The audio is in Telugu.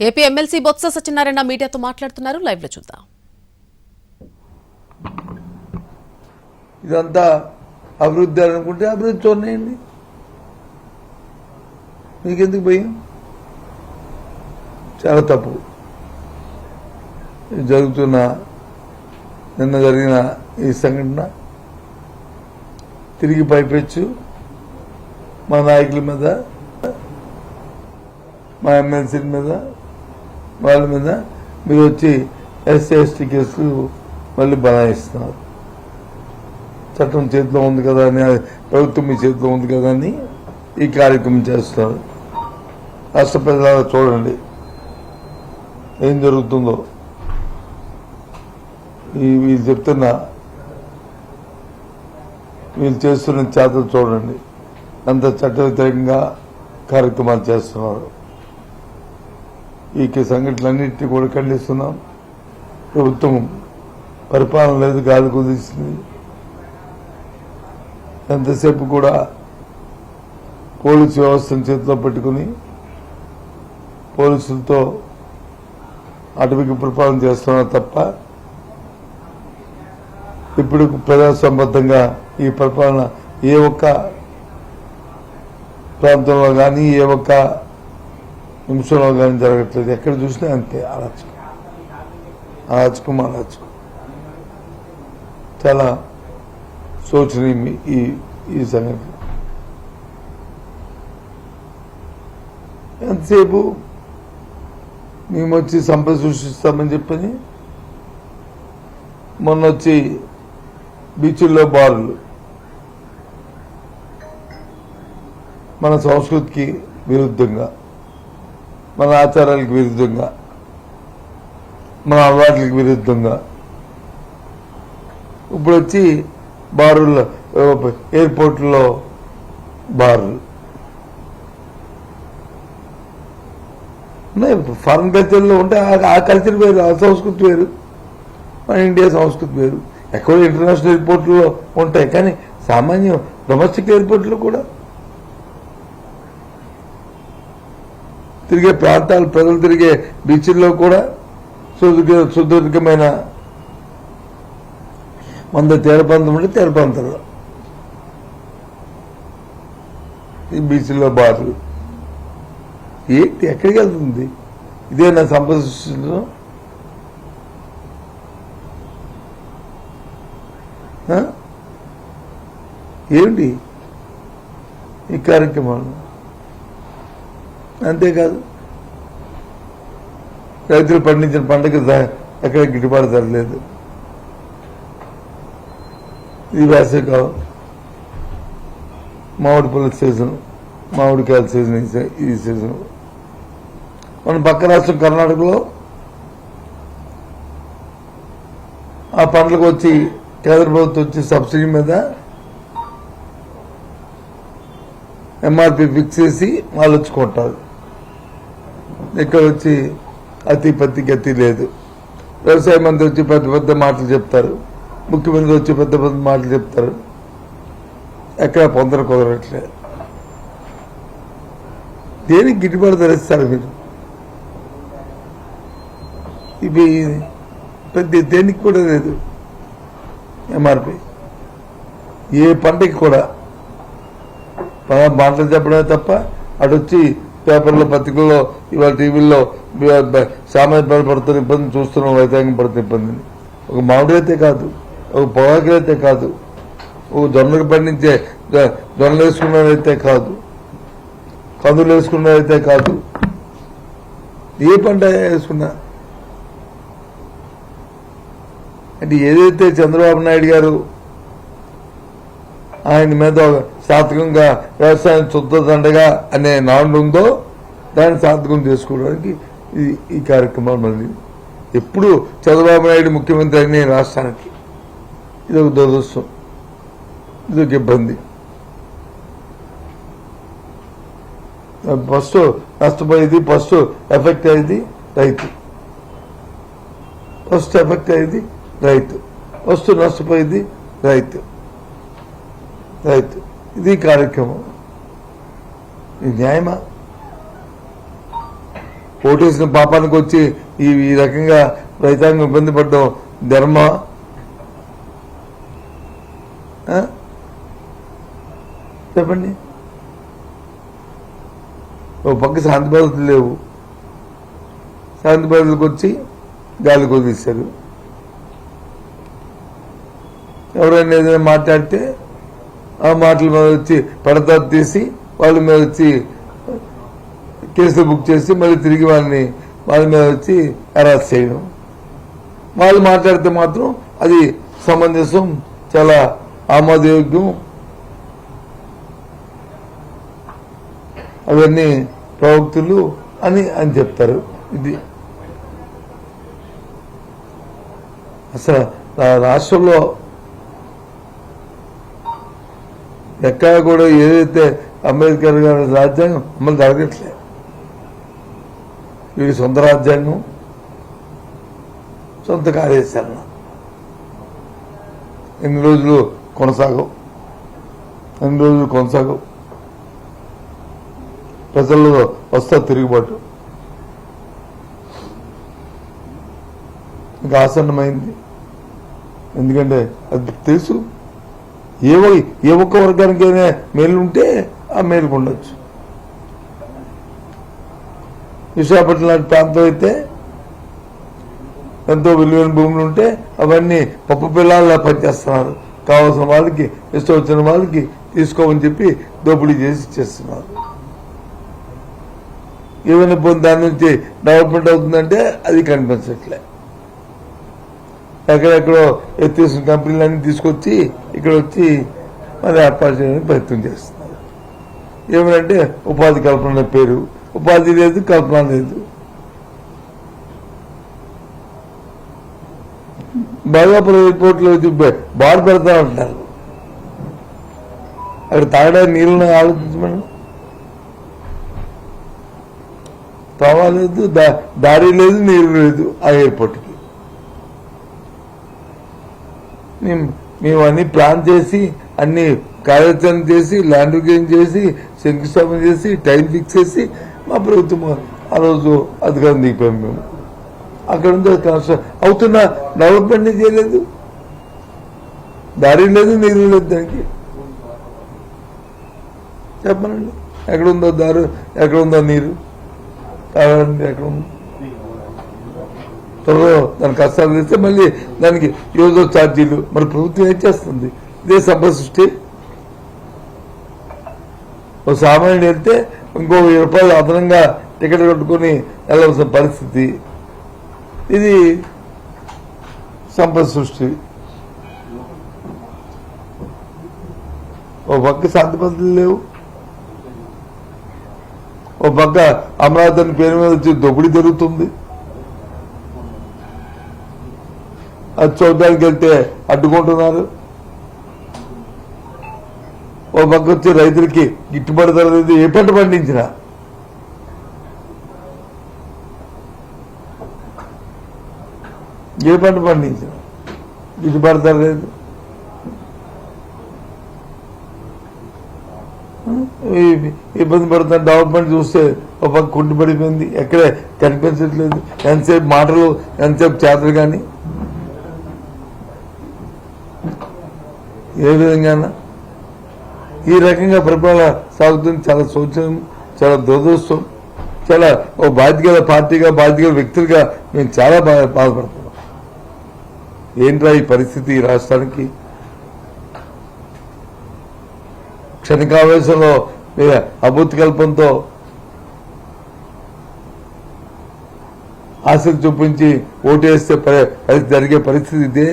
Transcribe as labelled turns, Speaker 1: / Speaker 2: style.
Speaker 1: ఏపీ ఎమ్మెల్సీ బొత్స సత్యనారాయణ మీడియాతో మాట్లాడుతున్నారు. లైవ్ లో చూద్దాం.
Speaker 2: ఇదంతా అభివృద్ధి అనుకుంటే అభివృద్ధి చూడండి, మీకెందుకు భయం? చాలా తప్పు. నిన్న జరిగిన ఈ సంఘటన తిరిగి పైపెచ్చు మా నాయకుల మీద, మా ఎమ్మెల్సీల మీద, వాళ్ళ మీద మీరు వచ్చి ఎస్సీ ఎస్టీ కేసులు మళ్ళీ బనాయిస్తున్నారు. చట్టం చేతిలో ఉంది కదా అని, ప్రభుత్వం మీ చేతిలో ఉంది కదా అని ఈ కార్యక్రమం చేస్తున్నారు. రాష్ట్ర ప్రజలు చూడండి ఏం జరుగుతుందో. వీళ్ళు చెప్తున్నా, వీళ్ళు చేస్తున్న చేతలు చూడండి, అంత చట్ట వ్యతిరేకంగా కార్యక్రమాలు చేస్తున్నారు. ఈ సంఘటనలన్నింటినీ కూడా ఖండిస్తున్నాం. ప్రభుత్వం పరిపాలన లేదు, గాలి కుదిస్తుంది. ఎంతసేపు కూడా పోలీసు వ్యవస్థను చేతిలో పెట్టుకుని పోలీసులతో అటవికి పరిపాలన చేస్తున్నారు తప్ప ఇప్పుడు ప్రజాసంబద్ధంగా ఈ పరిపాలన ఏ ఒక్క ప్రాంతంలో కానీ ఏ ఒక్క నిమిషంలో కానీ జరగట్లేదు. ఎక్కడ చూసినా అంతే అరాచకం. చాలా శోచనీయం ఈ సంగతి. ఎంతసేపు మేము వచ్చి సంపద సృష్టిస్తామని చెప్పని మొన్న వచ్చి బీచ్ల్లో బారులు మన సంస్కృతికి విరుద్ధంగా, మన ఆచారాలకు విరుద్ధంగా, మన అలవాట్లకు విరుద్ధంగా ఇప్పుడు వచ్చి బారుల్లో, ఎయిర్పోర్ట్లో బారులు ఫారెన్ కల్చర్లో ఉంటే ఆ కల్చర్ వేరు, ఆ సంస్కృతి వేరు, మన ఇండియా సంస్కృతి వేరు. ఎక్కడో ఇంటర్నేషనల్ ఎయిర్పోర్ట్లో ఉంటాయి, కానీ సామాన్య డొమెస్టిక్ ఎయిర్పోర్ట్లో కూడా తిరిగే ప్రాంతాలు, ప్రజలు తిరిగే బీచ్ల్లో కూడా సుదీర్ఘమైన 100 తీరప్రాంతం ఉంటే తీరప్రాంతాల్లో ఈ బీచ్ల్లో బార్లు ఏంటి? ఎక్కడికి వెళ్తుంది? ఇదే నా సంపద సృష్టించడం? ఏమిటి ఈ కార్యక్రమాలు? అంతేకాదు, రైతులు పండించిన పంటకు ఎక్కడ గిట్టుబాటు ధర లేదు. ఇది వేసవికాలం, మామిడి పళ్ళ సీజన్, మామిడికాయల సీజన్ ఈ సీజన్. మన పక్క రాష్ట్రం కర్ణాటకలో ఆ పంటలకు వచ్చి కేంద్ర ప్రభుత్వం వచ్చి సబ్సిడీ మీద ఎంఆర్పి ఫిక్స్ చేసి వాళ్ళు వచ్చి కొంటారు. ఇక్కడ వచ్చి అతి పత్తి గతి లేదు. వ్యవసాయ మంత్రి వచ్చి పెద్ద పెద్ద మాటలు చెప్తారు, ముఖ్యమంత్రి వచ్చి పెద్ద పెద్ద మాటలు చెప్తారు, ఎక్కడ కుదరట్లేదు. దేనికి గిట్టుబాటు ధరిస్తారు మీరు? ఇవి పెద్ద దేనికి కూడా లేదు ఎంఆర్పి. ఏ పంటకి కూడా మాటలు చెప్పడమే తప్ప అటు వచ్చి పేపర్లో, పత్రికల్లో, ఇవాళ టీవీల్లో సామాన్య పడుతున్న ఇబ్బంది చూస్తున్నాం. రైతాంగం పడుతున్న ఇబ్బందిని ఒక మామిడి అయితే కాదు, ఒక పొగాకు అయితే కాదు, ఒక జొన్నలు పండించే జొన్నలు వేసుకున్నదైతే కాదు, కందులు వేసుకున్నదైతే కాదు, ఏ పంట వేసుకున్నా. అంటే ఏదైతే చంద్రబాబు నాయుడు గారు ఆయన మీద సార్థకంగా వ్యవసాయం చుద్దదండగా అనే నాడు ఉందో దాన్ని సార్థకం చేసుకోవడానికి ఈ కార్యక్రమాలు. మళ్ళీ ఎప్పుడు చంద్రబాబు నాయుడు ముఖ్యమంత్రి అయిన రాష్ట్రానికి ఇదొక దురదృష్టం, ఇదొక ఇబ్బంది. ఫస్ట్ నష్టపోయేది, ఫస్ట్ ఎఫెక్ట్ అయ్యేది రైతు, ఫస్ట్ ఎఫెక్ట్ అయ్యేది రైతు, ఫస్ట్ నష్టపోయేది రైతు. ఇది కార్యక్రమం. ఇది న్యాయమా? ఓటేసిన పాపానికి వచ్చి ఈ రకంగా రైతాంగం ఇబ్బంది పడ్డం ధర్మ చెప్పండి. ఓ పక్క శాంతి భద్రతలు లేవు, శాంతి భద్రతలకు వచ్చి గాలి కొదిస్తారు. ఎవరైనా ఏదైనా మాట్లాడితే ఆ మాటల మీద వచ్చి పడతారు తీసి వాళ్ళ మీద వచ్చి కేసులు బుక్ చేసి మళ్ళీ తిరిగి వాళ్ళ మీద వచ్చి అరెస్ట్ చేయడం. వాళ్ళు మాట్లాడితే మాత్రం అది సమంజసం, చాలా ఆమోదయోగ్యం, అవన్నీ ప్రవక్తులు అని చెప్తారు. ఇది అసలు రాష్ట్రంలో ఎక్కడ కూడా ఏదైతే అంబేద్కర్ గారి రాజ్యాంగం అమలు జరగట్లే. వీడి సొంత రాజ్యాంగం, సొంత కార్యాచరణ ఎన్ని రోజులు కొనసాగవు. ప్రజల్లో వస్తా తిరుగుబాటు ఇంకా ఆసన్నమైంది. ఎందుకంటే అది తెలుసు, ఏ ఒక్క వర్గానికైనా మేలు ఉంటే ఆ మేలుకు ఉండొచ్చు. విశాఖపట్నం లాంటి ప్రాంతం అయితే ఎంతో విలువైన భూములు ఉంటే అవన్నీ పప్పు పిల్లల్లా పనిచేస్తున్నారు. కావాల్సిన వాళ్ళకి, ఇష్టం వచ్చిన వాళ్ళకి తీసుకోమని చెప్పి దోపిడీ చేసి ఇచ్చేస్తున్నారు. ఏమైనా పోయిన దాని నుంచి డెవలప్మెంట్ అవుతుందంటే అది కనిపించట్లే. ఎక్కడెక్కడో ఎత్తేసిన కంపెనీలన్నీ తీసుకొచ్చి ఇక్కడ వచ్చి మరి ఏర్పాటు చేయడానికి ప్రయత్నం చేస్తున్నారు. ఏమనంటే ఉపాధి కల్పన పేరు, ఉపాధి లేదు, కల్పన లేదు. బాగాపురం ఎయిర్పోర్ట్లో వచ్చి బార్ పెడతా ఉంటారు. అక్కడ తాగడానికి నీళ్ళని ఆలోచించమని తావలేదు, దారి లేదు, నీరు లేదు ఆ ఎయిర్పోర్ట్కి. మేము అన్ని ప్లాన్ చేసి అన్ని కార్యాచరణ చేసి ల్యాండ్ చేసి శంకుస్థాపన చేసి టైం ఫిక్స్ చేసి మా ప్రభుత్వం ఆ రోజు అధికారం దిగిపోయాం. మేము అక్కడ నుంచి కన్స్ట్రక్షన్ అవుతున్న డెవలప్మెంట్ చేయలేదు, దారి లేదు, నీరు లేదు. దానికి చెప్పనండి, ఎక్కడుందో దారు, ఎక్కడుందో నీరు, తాగడానికి ఎక్కడ ఉంది? త్వరలో దాని కష్టాలు తెస్తే మళ్ళీ దానికి యూజర్ ఛార్జీలు. మరి ప్రభుత్వం ఏం చేస్తుంది? ఇదే సంపద సృష్టి. ఓ సామాన్యుడు వెళ్తే ఇంకో 1000 రూపాయలు అదనంగా టికెట్ కట్టుకుని వెళ్ళవలసిన పరిస్థితి. ఇది సంపద సృష్టి. ఓ పక్క శాంతి భద్రతలు లేవు, ఓ పక్క అమరావతి పేరు మీద వచ్చి దోపిడీ జరుగుతుంది. అది చూడడానికి వెళ్తే అడ్డుకుంటున్నారు. ఓ పక్క వచ్చి రైతులకి గిట్టుబాటు ధర లేదు. ఏ పంట పండించినా గిట్టుబాటు ధర లేదు. ఇబ్బంది పడుతున్న డెవలప్మెంట్ చూస్తే ఒక పక్క కుంటుపడిపోయింది, ఎక్కడే కనిపించట్లేదు. ఎంతసేపు మాటలు, ఎంతసేపు చేతలు. కానీ ఏ విధంగా ఈ రకంగా పరిపాలన సాగుతుంది. చాలా శోచనం, చాలా దురదృష్టం. చాలా ఓ బాధ్యత పార్టీగా, బాధ్యత వ్యక్తులుగా మేము చాలా బాధపడుతున్నాం. ఏంట్రా ఈ పరిస్థితి ఈ రాష్ట్రానికి? క్షణికావేశంలో అభూతి కల్పంతో ఆసక్తి చూపించి ఓటేస్తే జరిగే పరిస్థితి ఇదే.